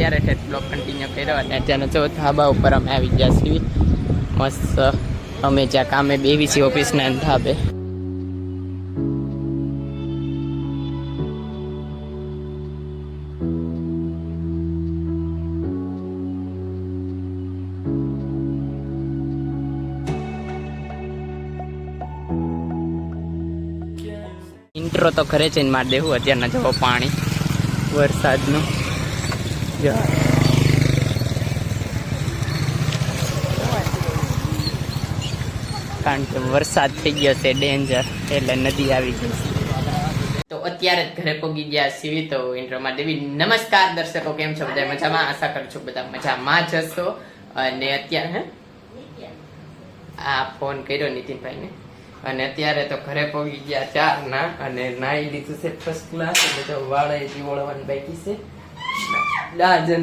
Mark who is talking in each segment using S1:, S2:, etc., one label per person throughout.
S1: અત્યારે blog continue કર્યો અને અત્યારે જો ધાબા ઉપર અમે આવી ગયા છીએ મસ્ત અમે જ્યાં કામે બેવી છીએ ઓફિસના ધાબે. ઇન્ટ્રો તો ઘરે જઈને મારી દેવું અત્યારના જવો પાણી વરસાદનું. કારણ કે વરસાદ થઈ ગયો છે ડેન્જર એટલે નદી આવી ગઈ છે. તો અત્યારે જ ઘરે પહોંચી ગયા છીએ. તો ઇન્ટ્રોમાં દેવી નમસ્કાર દર્શકો, કેમ છો બધા? મજામાં? આશા કરું છું બધા મજામાં જ હશો. અને અત્યારે આ ફોન કર્યો નીતિનભાઈને અને અત્યારે તો ઘરે પહોંચી ગયા 4 અને નાઈ લીધું છે ફર્સ્ટ ક્લાસ. એટલે વાળે જીવડવાની બાકી છે.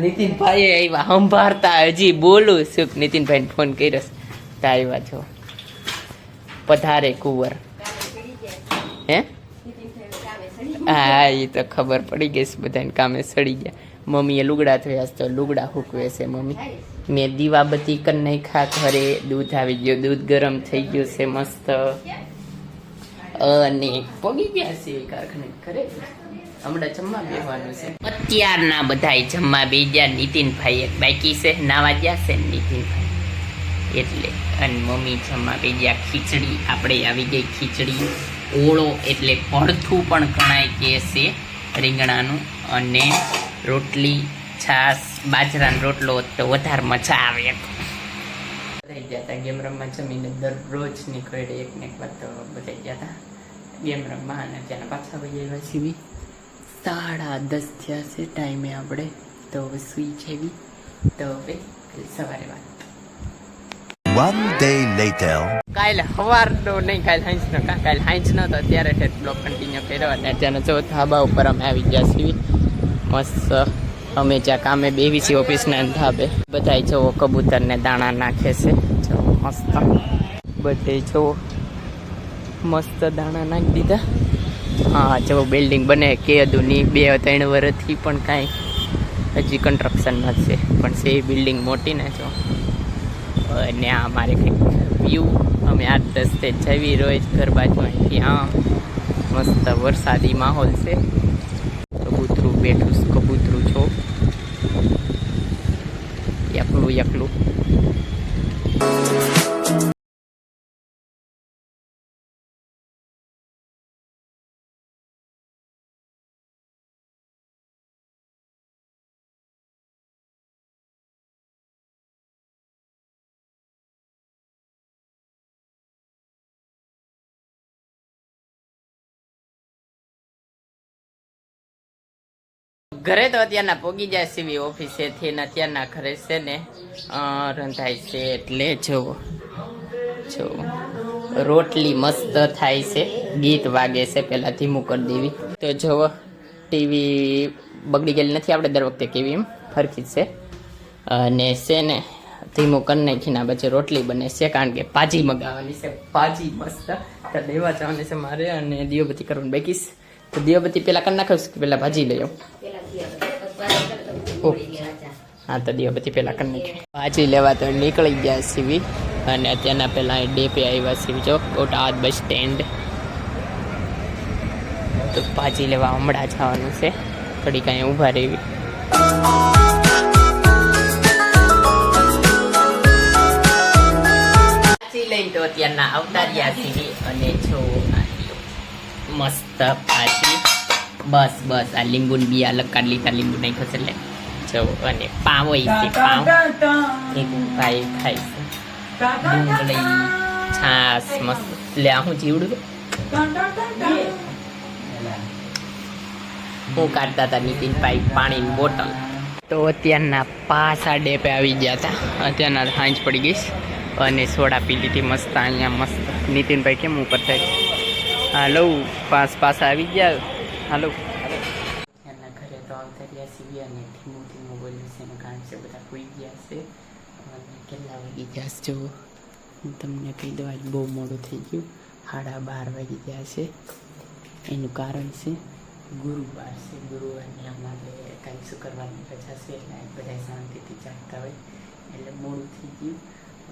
S1: નીતિનભાઈ આવ્યા સંભાળતા હજી બોલું શું નીતિનભાઈ ફોન કર્યો તો આવ્યા છો પધારે કુંવર. હે હા એ તો ખબર પડી ગઈ છે બધાને કામે સડી ગયા. મમ્મીએ લુગડા ધોયા તો લુગડા હૂકવે છે મમ્મી. મેં દીવાબત્તી કરી નાખ્યા ઘરે. દૂધ આવી ગયું, દૂધ ગરમ થઈ ગયું છે મસ્ત. અને પગી ગયા છે કારખાને ઘરે. હમણાં જમવા બેસવાનું છે. અત્યારના બધા જમવા બે ગયા. નીતિનભાઈ એક બાકી છે, નાવા ગયા છે નીતિનભાઈ એટલે. અને મમ્મી જમવા બે ગયા. ખીચડી આપણે આવી ગઈ ખીચડી. ઓળો એટલે ભરથું પણ ગણાય કે છે રીંગણાનું. અને રોટલી, છાશ, બાજરાનો રોટલો તો વધારે મજા આવે. બધા ગયા હતા ગેમ રમવા. જમીને દરરોજ નીકળે એક ને એક વાર તો બધા ગયા હતા ગેમ રમવા. અને ત્યાં પાછા વહી આવ્યા છીએ. 10:30 થયા છે ટાઈમે આપણે. તો હવે સુઈ જેવી. તો હવે સવારે વાત.
S2: One day later.
S1: કાલે સવારનો નહીં, કાલે હાંજનો. કાલે હાંજનો તો અત્યારે બ્લોગ કન્ટિન્યુ કર્યો અને અત્યારે જો ધાબા ઉપર અમે આવી ગયા છીએ મસ્ત. અમે જ્યાં કામે બેવી છીએ ઓફિસના ધાબે. બધા જુઓ કબૂતરને દાણા નાખે છે. જો મસ્ત બધે જુઓ મસ્ત દાણા નાખી દીધા. હા જો બિલ્ડિંગ બને કેદુની 2-3 વર્ષથી પણ કાંઈ હજી કન્સ્ટ્રક્શનમાં છે પણ છે બિલ્ડિંગ મોટી ને જો. અને આ અમારે કંઈક વ્યૂ. અમે 8-10 જવી રોજ ઘર બાજુ અહીંથી. હા મસ્ત વરસાદી માહોલ છે. કબૂતરું બેઠું કબૂતરું છો એકલું. ઘરે તો અત્યારના પોગી જાય સીવી ઓફિસેથી ને અત્યારના ઘરે છે ને રંધાય છે. એટલે જો રોટલી મસ્ત થાય છે. ગીત વાગે છે. પહેલાં ધીમું કરી દેવી. તો જો ટીવી બગડી ગયેલી નથી આપણે દર વખતે કેવી એમ ફરકી છે. અને છે ને ધીમું કરી નાખીને પછી રોટલી બને છે. કારણ કે ભાજી મગાવવાની છે. ભાજી મસ્ત તો લેવા જવાની છે મારે. અને દીવાબત્તી કરવાની બાકી છે. તો દીવાબત્તી પહેલાં કરી નાખીશ કે પહેલાં ભાજી લઈ આવું? હા તો દીવાબત્તી પહેલાં કરી નાખી. ભાજી લેવા તો નીકળી ગયા સીવી. અને અત્યારના પહેલાં ડેપે આવ્યા સીવી જો બોટાદ બસ સ્ટેન્ડ. તો ભાજી લેવા હમણાં જવાનું છે. થોડી કાંઈ ઊભા રહેવી. ભાજી લઈને તો અત્યારના આવતા રહ્યા સીવી. અને જો મસ્ત ભાજી. બસ આ લીંબુની બી અલગ કાઢી લીધા. લીંબુ નહીં ખસે એટલે જો. અને પાવ છે. પાવ એક ભાઈ ખાય છે. ડુંગળી, છાશ મસ્ત. લે હું જીવડું હું કાઢતા હતા નીતિનભાઈ પાણીની બોટલ. તો અત્યારના પાછા ડેપે આવી ગયા હતા. અત્યારના સાંજ પડી ગઈ અને સોડા પી લીધી મસ્ત અહીંયા મસ્ત. નીતિનભાઈ કેમ ઉપર થાય? હાલો પાછા આવી ગયા. હાલો એના ઘરે તો આવતા રહ્યા છીએ. અને ધીમું બોલ્યું છે એનું કારણ છે બધા સુઈ ગયા છે. અને કેટલા વાગી ગયા છે જો હું તમને કહી દઉં. આજ બહુ મોડું થઈ ગયું. 12:30 વાગી ગયા છે. એનું કારણ છે ગુરુવાર છે. ગુરુવારની અમારે કાલે શુક્રવારની રજા છે એટલે બધા શાંતિથી જાગતા હોય એટલે મોડું થઈ ગયું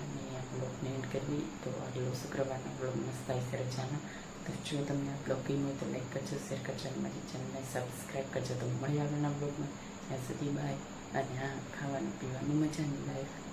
S1: અને આ બ્લોગને એન્ડ કરવી. તો આગલો શુક્રવારનો બ્લોગ મસ્ત આવશે રજાનો. તો જો તમને આ બ્લોગ ગમ્યો તો લાઈક કરજો, શેર કરજો અને મારી ચેનલને સબસ્ક્રાઈબ કરજો. તો મળી આગળના બ્લોગમાં. ત્યાં સુધી બાય. અને હા, ખાવાનું પીવાનું મજાની લાઈફ.